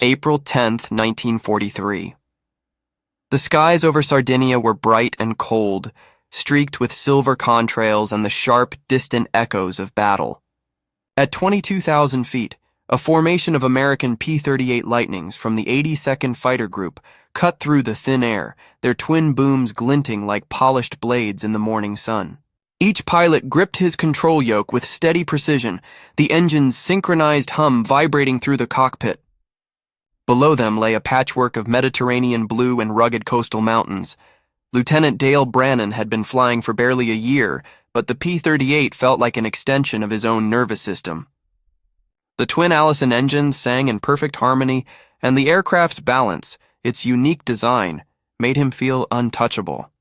April 10th, 1943. The skies over Sardinia were bright and cold, streaked with silver contrails and the sharp, distant echoes of battle. At 22,000 feet, a formation of American P-38 Lightnings from the 82nd Fighter Group cut through the thin air, their twin booms glinting like polished blades in the morning sun. Each pilot gripped his control yoke with steady precision, the engine's synchronized hum vibrating through the cockpit. Below them lay a patchwork of Mediterranean blue and rugged coastal mountains. Lieutenant Dale Brannon had been flying for barely a year, but the P-38 felt like an extension of his own nervous system. The twin Allison engines sang in perfect harmony, and the aircraft's balance, its unique design, made him feel untouchable.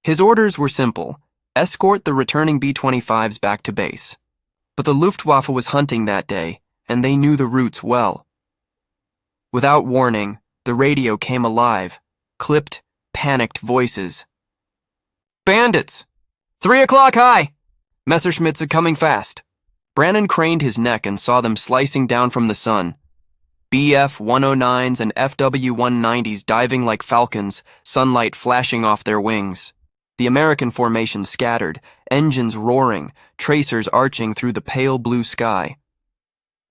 His orders were simple: escort the returning B-25s back to base. But the Luftwaffe was hunting that day, and they knew the routes well. Without warning, the radio came alive, clipped, panicked voices. "Bandits! 3 o'clock high! Messerschmitts are coming fast." Brannon craned his neck and saw them slicing down from the sun. BF-109s and FW-190s diving like falcons, sunlight flashing off their wings. The American formation scattered, engines roaring, tracers arching through the pale blue sky.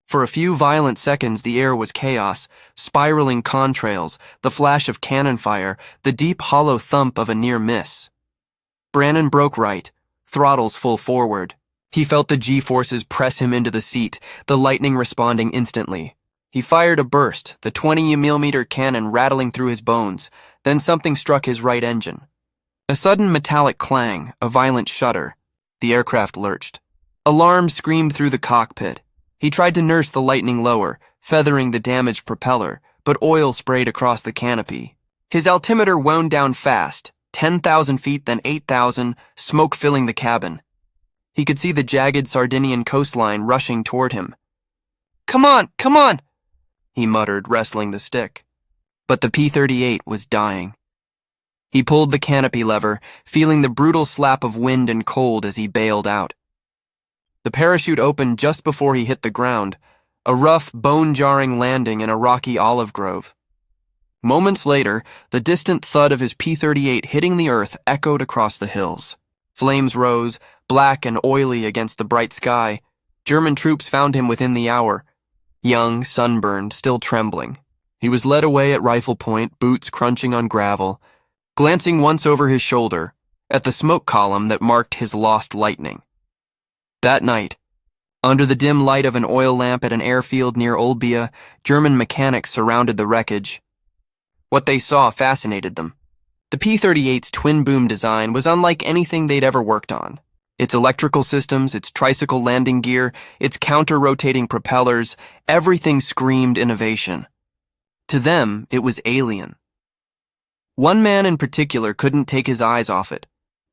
For a few violent seconds, the air was chaos, spiraling contrails, the flash of cannon fire, the deep hollow thump of a near miss. Brannon broke right, throttles full forward. He felt the G-forces press him into the seat, the lightning responding instantly. He fired a burst, the 20mm cannon rattling through his bones, then something struck his right engine. A sudden metallic clang, a violent shudder. The aircraft lurched. Alarm screamed through the cockpit. He tried to nurse the lightning lower, feathering the damaged propeller, but oil sprayed across the canopy. His altimeter wound down fast, 10,000 feet, then 8,000, smoke filling the cabin. He could see the jagged Sardinian coastline rushing toward him. Come on, he muttered, wrestling the stick. But the P-38 was dying. He pulled the canopy lever, feeling the brutal slap of wind and cold as he bailed out. The parachute opened just before he hit the ground, a rough, bone-jarring landing in a rocky olive grove. Moments later, the distant thud of his P-38 hitting the earth echoed across the hills. Flames rose, black and oily against the bright sky. German troops found him within the hour. Young, sunburned, still trembling. He was led away at rifle point, boots crunching on gravel, glancing once over his shoulder at the smoke column that marked his lost lightning. That night, under the dim light of an oil lamp at an airfield near Olbia, German mechanics surrounded the wreckage. What they saw fascinated them. The P-38's twin-boom design was unlike anything they'd ever worked on. Its electrical systems, its tricycle landing gear, its counter-rotating propellers, everything screamed innovation. To them, it was alien. One man in particular couldn't take his eyes off it.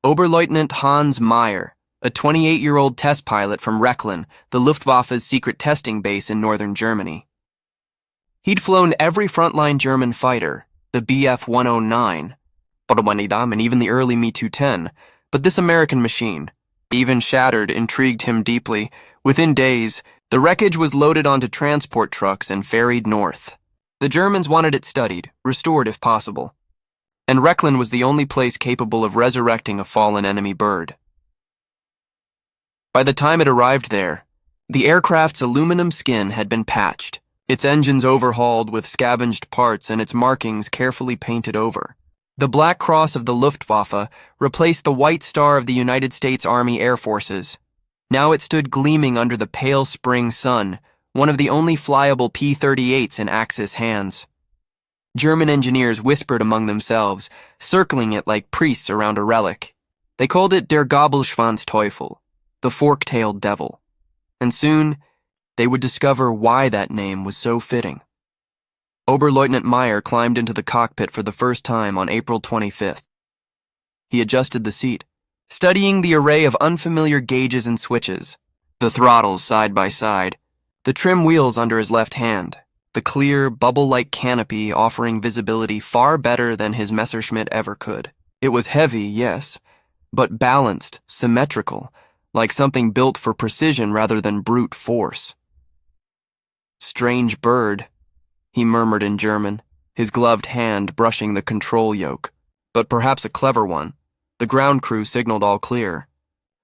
Oberleutnant Hans Meyer, a 28-year-old test pilot from Rechlin, the Luftwaffe's secret testing base in northern Germany. He'd flown every frontline German fighter, the Bf-109, and even the early Me-210, but this American machine, even shattered, intrigued him deeply. Within days, the wreckage was loaded onto transport trucks and ferried north. The Germans wanted it studied, restored if possible. And Rechlin was the only place capable of resurrecting a fallen enemy bird. By the time it arrived there, the aircraft's aluminum skin had been patched, its engines overhauled with scavenged parts and its markings carefully painted over. The Black Cross of the Luftwaffe replaced the White Star of the United States Army Air Forces. Now it stood gleaming under the pale spring sun, one of the only flyable P-38s in Axis hands. German engineers whispered among themselves, circling it like priests around a relic. They called it Der Gabelschwanzteufel, the fork-tailed devil. And soon, they would discover why that name was so fitting. Oberleutnant Meyer climbed into the cockpit for the first time on April 25th. He adjusted the seat, studying the array of unfamiliar gauges and switches, the throttles side by side, the trim wheels under his left hand, the clear, bubble-like canopy offering visibility far better than his Messerschmitt ever could. It was heavy, yes, but balanced, symmetrical, like something built for precision rather than brute force. Strange bird, he murmured in German, his gloved hand brushing the control yoke. But perhaps a clever one. The ground crew signaled all clear.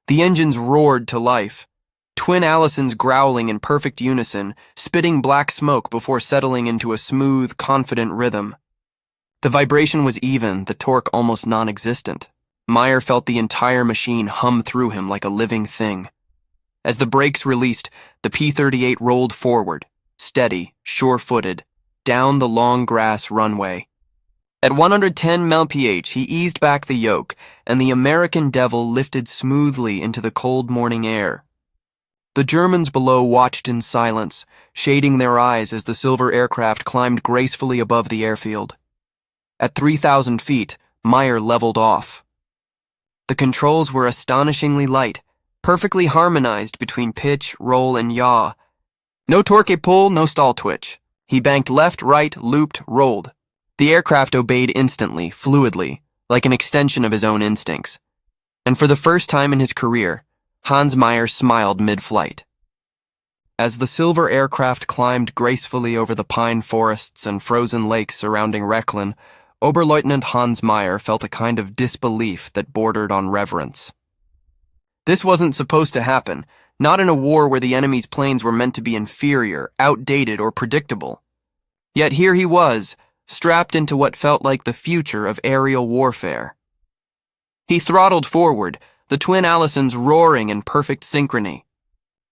The engines roared to life, twin Allisons growling in perfect unison, spitting black smoke before settling into a smooth, confident rhythm. The vibration was even, the torque almost non-existent. Meyer felt the entire machine hum through him like a living thing. As the brakes released, the P-38 rolled forward, steady, sure-footed, down the long grass runway. At 110 mph, he eased back the yoke, and the American Devil lifted smoothly into the cold morning air. The Germans below watched in silence, shading their eyes as the silver aircraft climbed gracefully above the airfield. At 3,000 feet, Meyer leveled off. The controls were astonishingly light, perfectly harmonized between pitch, roll, and yaw. No torque pull, no stall twitch. He banked left, right, looped, rolled. The aircraft obeyed instantly, fluidly, like an extension of his own instincts. And for the first time in his career, Hans Meyer smiled mid-flight. As the silver aircraft climbed gracefully over the pine forests and frozen lakes surrounding Rechlin, Oberleutnant Hans Meyer felt a kind of disbelief that bordered on reverence. This wasn't supposed to happen, not in a war where the enemy's planes were meant to be inferior, outdated, or predictable. Yet here he was, strapped into what felt like the future of aerial warfare. He throttled forward, the twin Allisons roaring in perfect synchrony.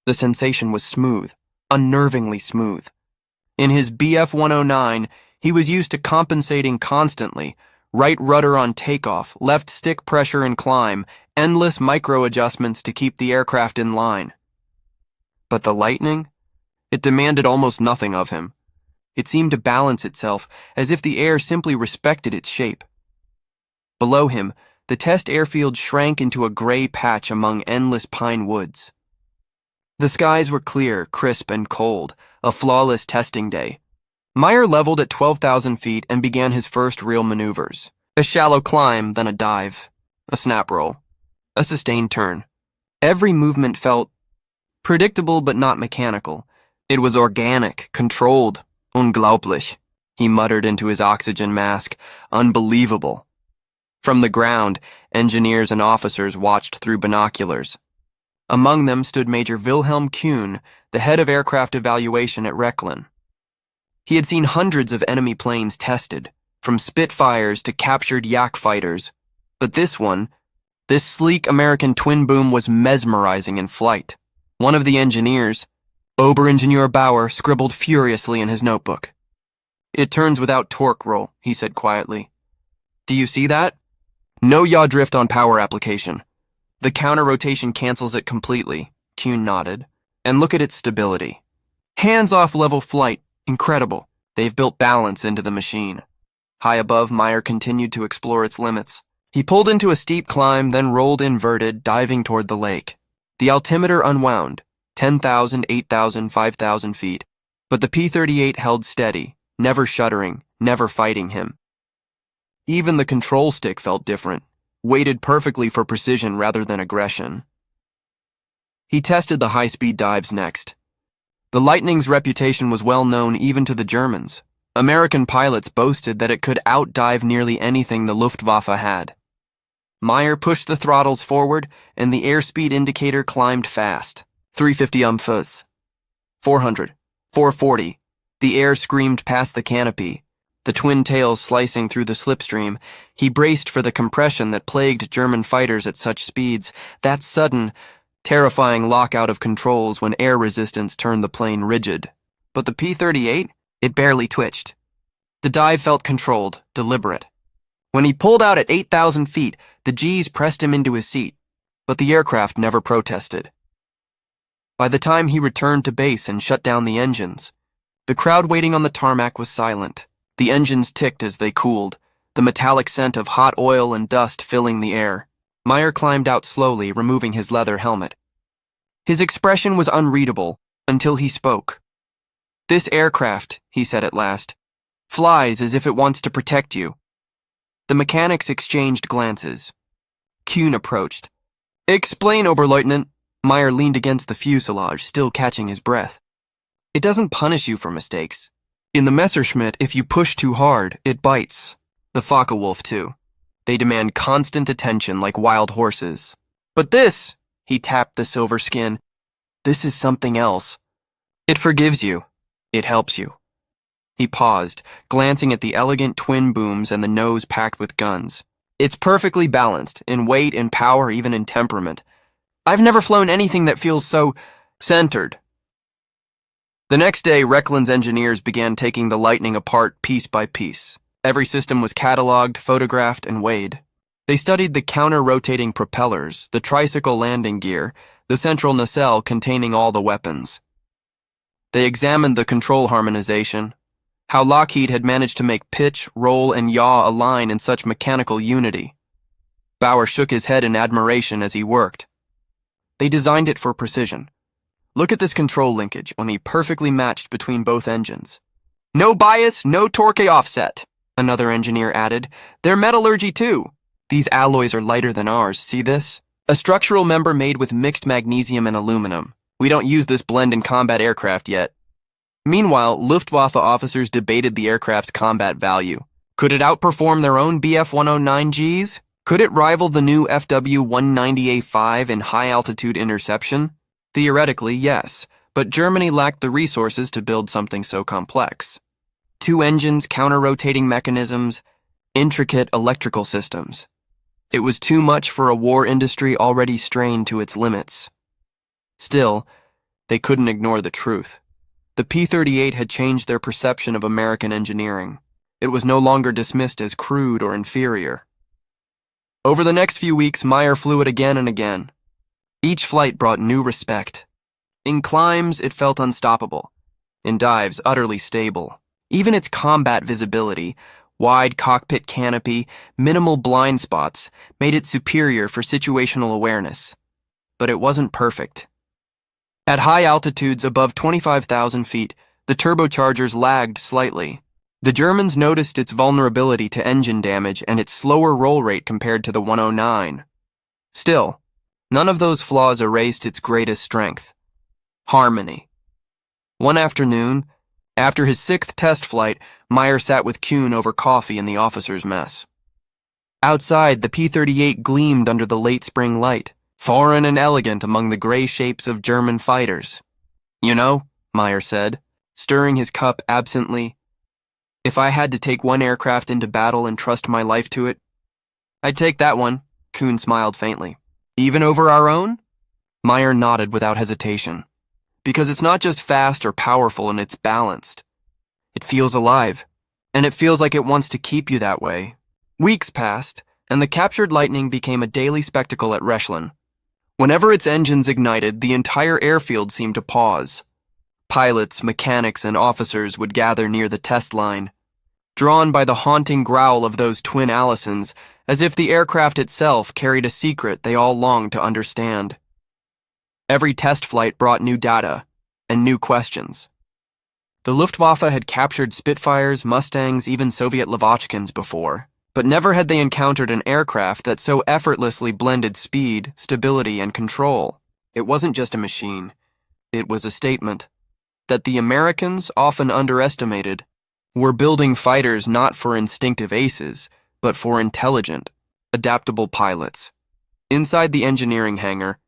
The sensation was smooth, unnervingly smooth. In his BF-109, he was used to compensating constantly, right rudder on takeoff, left stick pressure in climb, endless micro-adjustments to keep the aircraft in line. But the Lightning? It demanded almost nothing of him. It seemed to balance itself, as if the air simply respected its shape. Below him, the test airfield shrank into a gray patch among endless pine woods. The skies were clear, crisp, and cold, a flawless testing day. Meyer leveled at 12,000 feet and began his first real maneuvers. A shallow climb, then a dive, a snap roll, a sustained turn. Every movement felt predictable but not mechanical. It was organic, controlled. Unglaublich, he muttered into his oxygen mask. Unbelievable. From the ground, engineers and officers watched through binoculars. Among them stood Major Wilhelm Kuhn, the head of aircraft evaluation at Rechlin. He had seen hundreds of enemy planes tested, from Spitfires to captured Yak fighters, but this sleek American twin boom was mesmerizing in flight. One of the engineers, Oberingenieur Bauer, scribbled furiously in his notebook. It turns without torque roll, he said quietly. Do you see that? No yaw drift on power application. The counter-rotation cancels it completely, Kuhn nodded. And look at its stability. Hands-off level flight, incredible. They've built balance into the machine. High above, Meyer continued to explore its limits. He pulled into a steep climb, then rolled inverted, diving toward the lake. The altimeter unwound. 10,000, 8,000, 5,000 feet, but the P-38 held steady, never shuddering, never fighting him. Even the control stick felt different, weighted perfectly for precision rather than aggression. He tested the high-speed dives next. The Lightning's reputation was well known even to the Germans. American pilots boasted that it could outdive nearly anything the Luftwaffe had. Meyer pushed the throttles forward, and the airspeed indicator climbed fast. 350 mph, 400, 440. The air screamed past the canopy, the twin tails slicing through the slipstream. He braced for the compression that plagued German fighters at such speeds, that sudden, terrifying lockout of controls when air resistance turned the plane rigid. But the P-38, it barely twitched. The dive felt controlled, deliberate. When he pulled out at 8,000 feet, the G's pressed him into his seat, but the aircraft never protested. By the time he returned to base and shut down the engines, the crowd waiting on the tarmac was silent. The engines ticked as they cooled, the metallic scent of hot oil and dust filling the air. Meyer climbed out slowly, removing his leather helmet. His expression was unreadable until he spoke. This aircraft, he said at last, flies as if it wants to protect you. The mechanics exchanged glances. Kuhn approached. Explain, Oberleutnant. Meyer leaned against the fuselage, still catching his breath. It doesn't punish you for mistakes. In the Messerschmitt, if you push too hard, it bites. The Focke-Wulf, too. They demand constant attention like wild horses. But this, he tapped the silver skin, this is something else. It forgives you. It helps you. He paused, glancing at the elegant twin booms and the nose packed with guns. It's perfectly balanced, in weight, in power, even in temperament. I've never flown anything that feels so centered. The next day, Rechlin's engineers began taking the Lightning apart piece by piece. Every system was cataloged, photographed, and weighed. They studied the counter-rotating propellers, the tricycle landing gear, the central nacelle containing all the weapons. They examined the control harmonization, how Lockheed had managed to make pitch, roll, and yaw align in such mechanical unity. Bauer shook his head in admiration as he worked. They designed it for precision. Look at this control linkage, only perfectly matched between both engines. No bias, no torque offset, another engineer added. They're metallurgy too. These alloys are lighter than ours, see this? A structural member made with mixed magnesium and aluminum. We don't use this blend in combat aircraft yet. Meanwhile, Luftwaffe officers debated the aircraft's combat value. Could it outperform their own Bf-109Gs? Could it rival the new FW-190A5 in high-altitude interception? Theoretically, yes, but Germany lacked the resources to build something so complex. 2 engines, counter-rotating mechanisms, intricate electrical systems. It was too much for a war industry already strained to its limits. Still, they couldn't ignore the truth. The P-38 had changed their perception of American engineering. It was no longer dismissed as crude or inferior. Over the next few weeks, Meyer flew it again and again. Each flight brought new respect. In climbs, it felt unstoppable. In dives, utterly stable. Even its combat visibility, wide cockpit canopy, minimal blind spots, made it superior for situational awareness. But it wasn't perfect. At high altitudes above 25,000 feet, the turbochargers lagged slightly. The Germans noticed its vulnerability to engine damage and its slower roll rate compared to the 109. Still, none of those flaws erased its greatest strength: harmony. One afternoon, after his 6th test flight, Meyer sat with Kuhn over coffee in the officers' mess. Outside, the P-38 gleamed under the late spring light, foreign and elegant among the gray shapes of German fighters. You know, Meyer said, stirring his cup absently, if I had to take one aircraft into battle and trust my life to it, I'd take that one. Kuhn smiled faintly. Even over our own? Meyer nodded without hesitation. Because it's not just fast or powerful and it's balanced. It feels alive, and it feels like it wants to keep you that way. Weeks passed, and the captured Lightning became a daily spectacle at Rechlin. Whenever its engines ignited, the entire airfield seemed to pause. Pilots, mechanics, and officers would gather near the test line, drawn by the haunting growl of those twin Allisons, as if the aircraft itself carried a secret they all longed to understand. Every test flight brought new data and new questions. The Luftwaffe had captured Spitfires, Mustangs, even Soviet Lavochkins before, but never had they encountered an aircraft that so effortlessly blended speed, stability, and control. It wasn't just a machine. It was a statement that the Americans, often underestimated, were building fighters not for instinctive aces, but for intelligent, adaptable pilots. Inside the engineering hangar,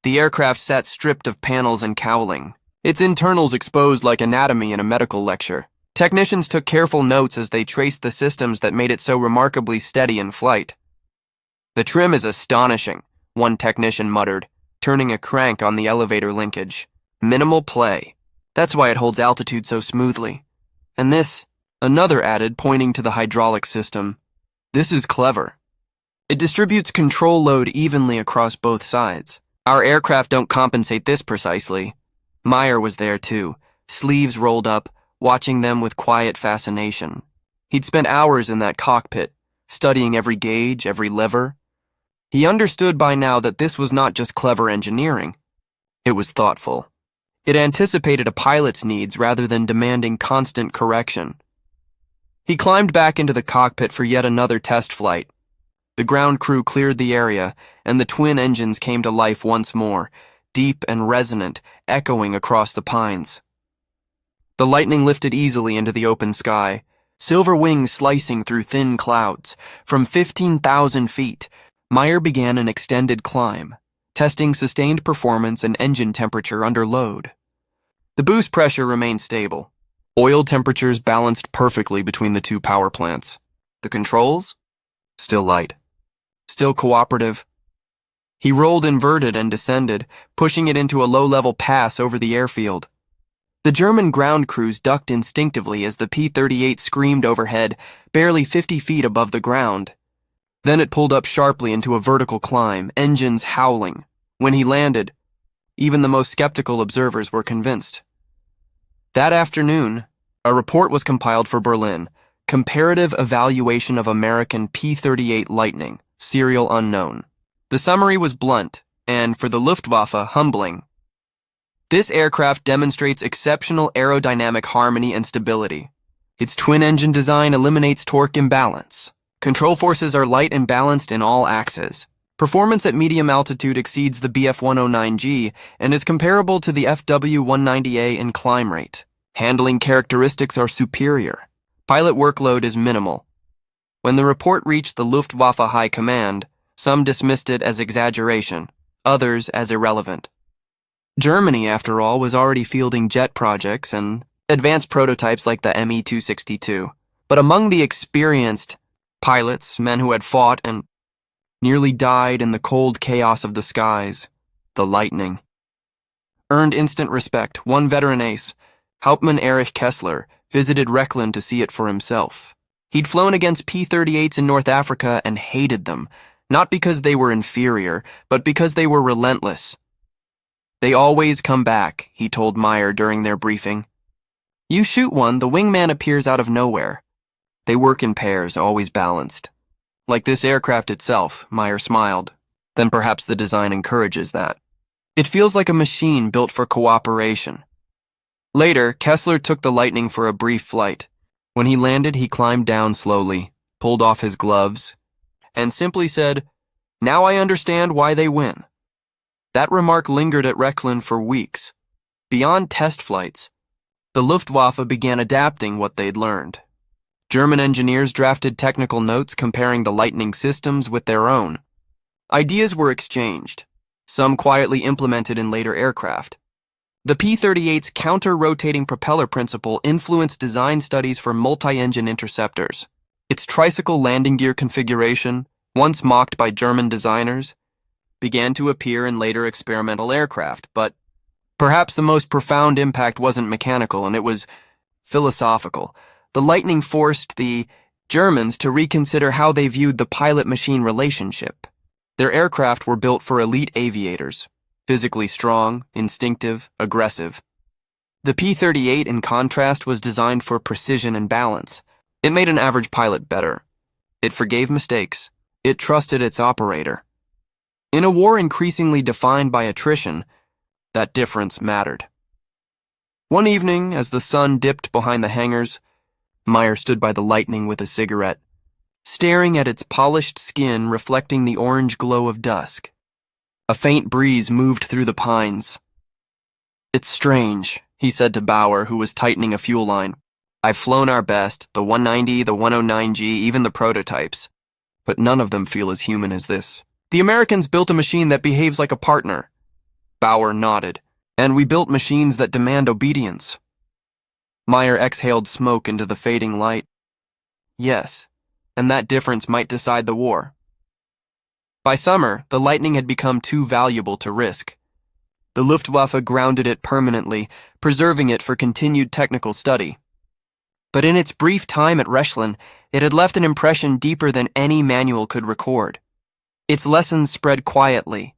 the aircraft sat stripped of panels and cowling, its internals exposed like anatomy in a medical lecture. Technicians took careful notes as they traced the systems that made it so remarkably steady in flight. The trim is astonishing, one technician muttered, turning a crank on the elevator linkage. Minimal play. That's why it holds altitude so smoothly. And this, another added, pointing to the hydraulic system. This is clever. It distributes control load evenly across both sides. Our aircraft don't compensate this precisely. Meyer was there too, sleeves rolled up, watching them with quiet fascination. He'd spent hours in that cockpit, studying every gauge, every lever. He understood by now that this was not just clever engineering. It was thoughtful. It anticipated a pilot's needs rather than demanding constant correction. He climbed back into the cockpit for yet another test flight. The ground crew cleared the area, and the twin engines came to life once more, deep and resonant, echoing across the pines. The lightning lifted easily into the open sky, silver wings slicing through thin clouds. From 15,000 feet, Meyer began an extended climb, testing sustained performance and engine temperature under load. The boost pressure remained stable. Oil temperatures balanced perfectly between the two power plants. The controls? Still light. Still cooperative. He rolled inverted and descended, pushing it into a low-level pass over the airfield. The German ground crews ducked instinctively as the P-38 screamed overhead, barely 50 feet above the ground. Then it pulled up sharply into a vertical climb, engines howling. When he landed, even the most skeptical observers were convinced. That afternoon, a report was compiled for Berlin, Comparative Evaluation of American P-38 Lightning, Serial Unknown. The summary was blunt, and, for the Luftwaffe, humbling. This aircraft demonstrates exceptional aerodynamic harmony and stability. Its twin-engine design eliminates torque imbalance. Control forces are light and balanced in all axes. Performance at medium altitude exceeds the Bf-109G and is comparable to the FW-190A in climb rate. Handling characteristics are superior. Pilot workload is minimal. When the report reached the Luftwaffe High Command, some dismissed it as exaggeration, others as irrelevant. Germany, after all, was already fielding jet projects and advanced prototypes like the Me-262. But among the experienced pilots, men who had fought and nearly died in the cold chaos of the skies, the Lightning earned instant respect. One veteran ace, Hauptmann Erich Kessler, visited Rechlin to see it for himself. He'd flown against P-38s in North Africa and hated them, not because they were inferior, but because they were relentless. They always come back, he told Meyer during their briefing. You shoot one, the wingman appears out of nowhere. They work in pairs, always balanced. Like this aircraft itself, Meyer smiled. Then perhaps the design encourages that. It feels like a machine built for cooperation. Later, Kessler took the Lightning for a brief flight. When he landed, he climbed down slowly, pulled off his gloves, and simply said, "Now I understand why they win." That remark lingered at Rechlin for weeks. Beyond test flights, the Luftwaffe began adapting what they'd learned. German engineers drafted technical notes comparing the Lightning systems with their own. Ideas were exchanged, some quietly implemented in later aircraft. The P-38's counter-rotating propeller principle influenced design studies for multi-engine interceptors. Its tricycle landing gear configuration, once mocked by German designers, began to appear in later experimental aircraft, but perhaps the most profound impact wasn't mechanical, and it was philosophical. The Lightning forced the Germans to reconsider how they viewed the pilot-machine relationship. Their aircraft were built for elite aviators, physically strong, instinctive, aggressive. The P-38, in contrast, was designed for precision and balance. It made an average pilot better. It forgave mistakes. It trusted its operator. In a war increasingly defined by attrition, that difference mattered. One evening, as the sun dipped behind the hangars, Meyer stood by the Lightning with a cigarette, staring at its polished skin reflecting the orange glow of dusk. A faint breeze moved through the pines. "It's strange," he said to Bauer, who was tightening a fuel line. "I've flown our best, the 190, the 109G, even the prototypes, but none of them feel as human as this. The Americans built a machine that behaves like a partner." Bauer nodded. "And we built machines that demand obedience." Meyer exhaled smoke into the fading light. "Yes, and that difference might decide the war." By summer, the Lightning had become too valuable to risk. The Luftwaffe grounded it permanently, preserving it for continued technical study. But in its brief time at Rechlin, it had left an impression deeper than any manual could record. Its lessons spread quietly,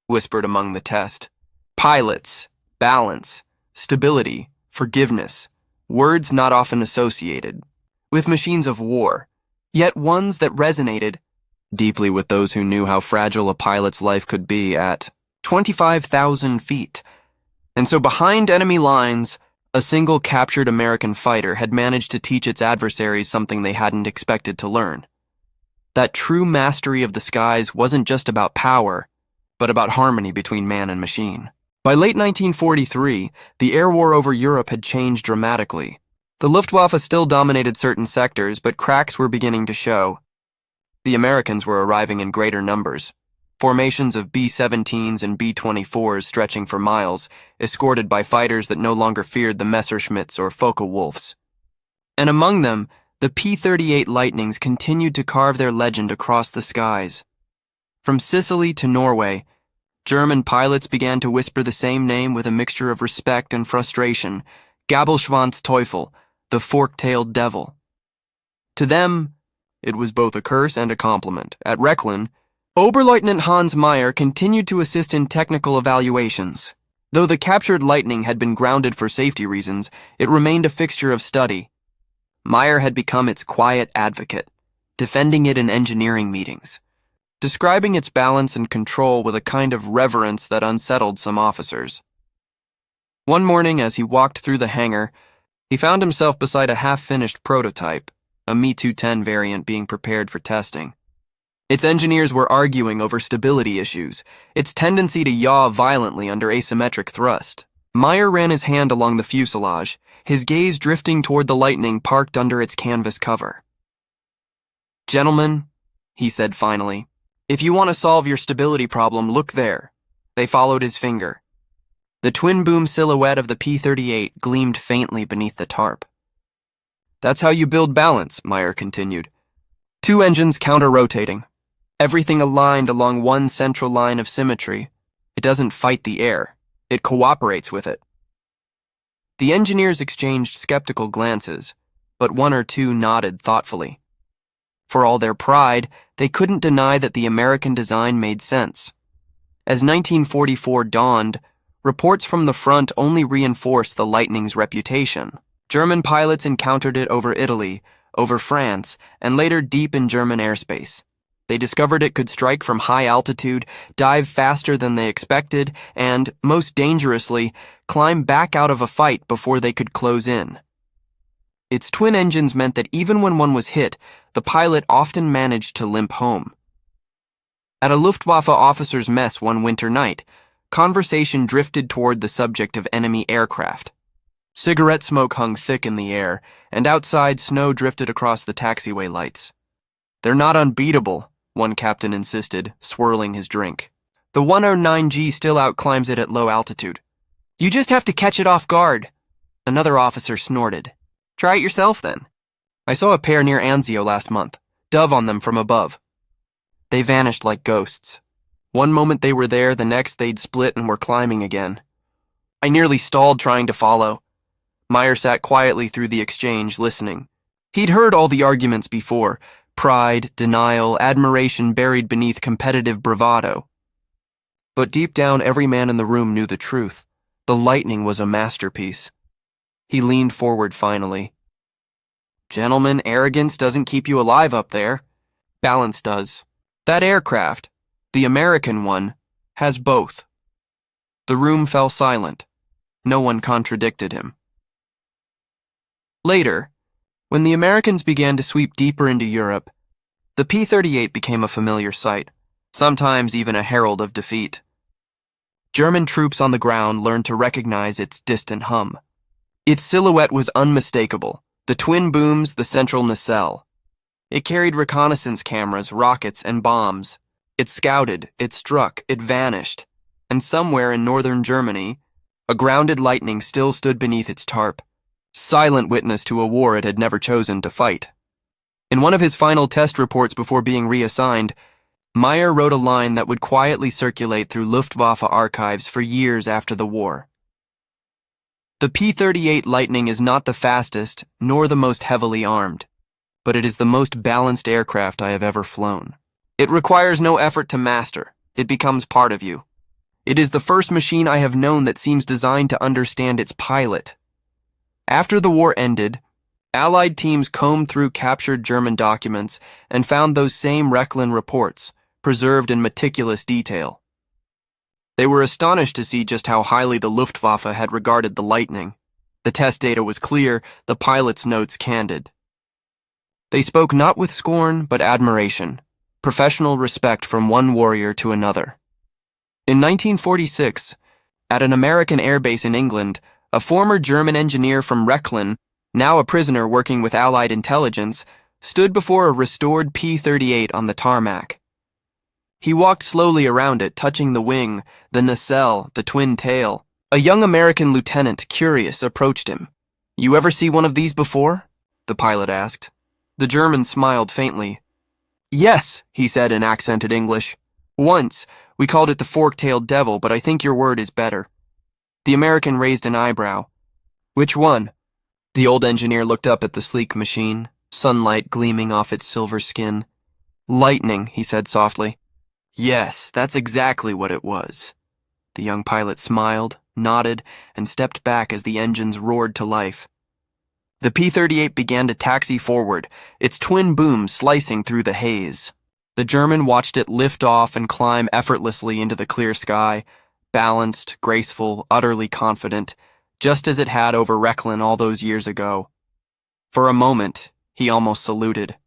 whispered among the test. Pilots, balance, stability, forgiveness, words not often associated with machines of war, yet ones that resonated deeply with those who knew how fragile a pilot's life could be at 25,000 feet. And so behind enemy lines, a single captured American fighter had managed to teach its adversaries something they hadn't expected to learn. That true mastery of the skies wasn't just about power, but about harmony between man and machine. By late 1943, the air war over Europe had changed dramatically. The Luftwaffe still dominated certain sectors, but cracks were beginning to show. The Americans were arriving in greater numbers. Formations of B-17s and B-24s stretching for miles, escorted by fighters that no longer feared the Messerschmitts or Focke-Wulfs. And among them, the P-38 Lightnings continued to carve their legend across the skies. From Sicily to Norway, German pilots began to whisper the same name with a mixture of respect and frustration: Gabelschwanz Teufel, the fork-tailed devil. To them, it was both a curse and a compliment. At Rechlin, Oberleutnant Hans Meyer continued to assist in technical evaluations. Though the captured Lightning had been grounded for safety reasons, it remained a fixture of study. Meyer had become its quiet advocate, defending it in engineering meetings, describing its balance and control with a kind of reverence that unsettled some officers. One morning, as he walked through the hangar, he found himself beside a half-finished prototype, a Me-210 variant being prepared for testing. Its engineers were arguing over stability issues, its tendency to yaw violently under asymmetric thrust. Meyer ran his hand along the fuselage, his gaze drifting toward the Lightning parked under its canvas cover. "Gentlemen," he said finally, "if you want to solve your stability problem, look there." They followed his finger. The twin-boom silhouette of the P-38 gleamed faintly beneath the tarp. "That's how you build balance," Meyer continued. "Two engines counter-rotating. Everything aligned along one central line of symmetry. It doesn't fight the air. It cooperates with it." The engineers exchanged skeptical glances, but one or two nodded thoughtfully. For all their pride, they couldn't deny that the American design made sense. As 1944 dawned, reports from the front only reinforced the Lightning's reputation. German pilots encountered it over Italy, over France, and later deep in German airspace. They discovered it could strike from high altitude, dive faster than they expected, and, most dangerously, climb back out of a fight before they could close in. Its twin engines meant that even when one was hit, the pilot often managed to limp home. At a Luftwaffe officers' mess one winter night, conversation drifted toward the subject of enemy aircraft. Cigarette smoke hung thick in the air, and outside snow drifted across the taxiway lights. "They're not unbeatable," one captain insisted, swirling his drink. "The 109G still outclimbs it at low altitude. You just have to catch it off guard." Another officer snorted. "Try it yourself, then." "I saw a pair near Anzio last month. Dove on them from above." They vanished like ghosts. One moment they were there, the next they'd split and were climbing again. I nearly stalled trying to follow. Meyer sat quietly through the exchange, listening. He'd heard all the arguments before: pride, denial, admiration buried beneath competitive bravado. But deep down, every man in the room knew the truth. The Lightning was a masterpiece. He leaned forward finally. "Gentlemen, arrogance doesn't keep you alive up there. Balance does. That aircraft, the American one, has both." The room fell silent. No one contradicted him. Later, when the Americans began to sweep deeper into Europe, the P-38 became a familiar sight, sometimes even a herald of defeat. German troops on the ground learned to recognize its distant hum. Its silhouette was unmistakable: the twin booms, the central nacelle. It carried reconnaissance cameras, rockets, and bombs. It scouted, it struck, it vanished. And somewhere in northern Germany, a grounded Lightning still stood beneath its tarp, silent witness to a war it had never chosen to fight. In one of his final test reports before being reassigned, Meyer wrote a line that would quietly circulate through Luftwaffe archives for years after the war. "The P-38 Lightning is not the fastest, nor the most heavily armed, but it is the most balanced aircraft I have ever flown. It requires no effort to master. It becomes part of you. It is the first machine I have known that seems designed to understand its pilot." After the war ended, Allied teams combed through captured German documents and found those same Rechlin reports, preserved in meticulous detail. They were astonished to see just how highly the Luftwaffe had regarded the Lightning. The test data was clear, the pilot's notes candid. They spoke not with scorn, but admiration, professional respect from one warrior to another. In 1946, At an American airbase in England, a former German engineer from Rechlin, now a prisoner working with Allied intelligence, stood before a restored P-38 on the tarmac. He walked slowly around it, touching the wing, the nacelle, the twin tail. A young American lieutenant, curious, approached him. "You ever see one of these before?" the pilot asked. The German smiled faintly. "Yes," he said in accented English. "Once. We called it the fork-tailed devil, but I think your word is better." The American raised an eyebrow. "Which one?" The old engineer looked up at the sleek machine, sunlight gleaming off its silver skin. "Lightning," he said softly. "Yes, that's exactly what it was." The young pilot smiled, nodded, and stepped back as the engines roared to life. The P-38 began to taxi forward, its twin booms slicing through the haze. The German watched it lift off and climb effortlessly into the clear sky, balanced, graceful, utterly confident, just as it had over Rechlin all those years ago. For a moment, he almost saluted.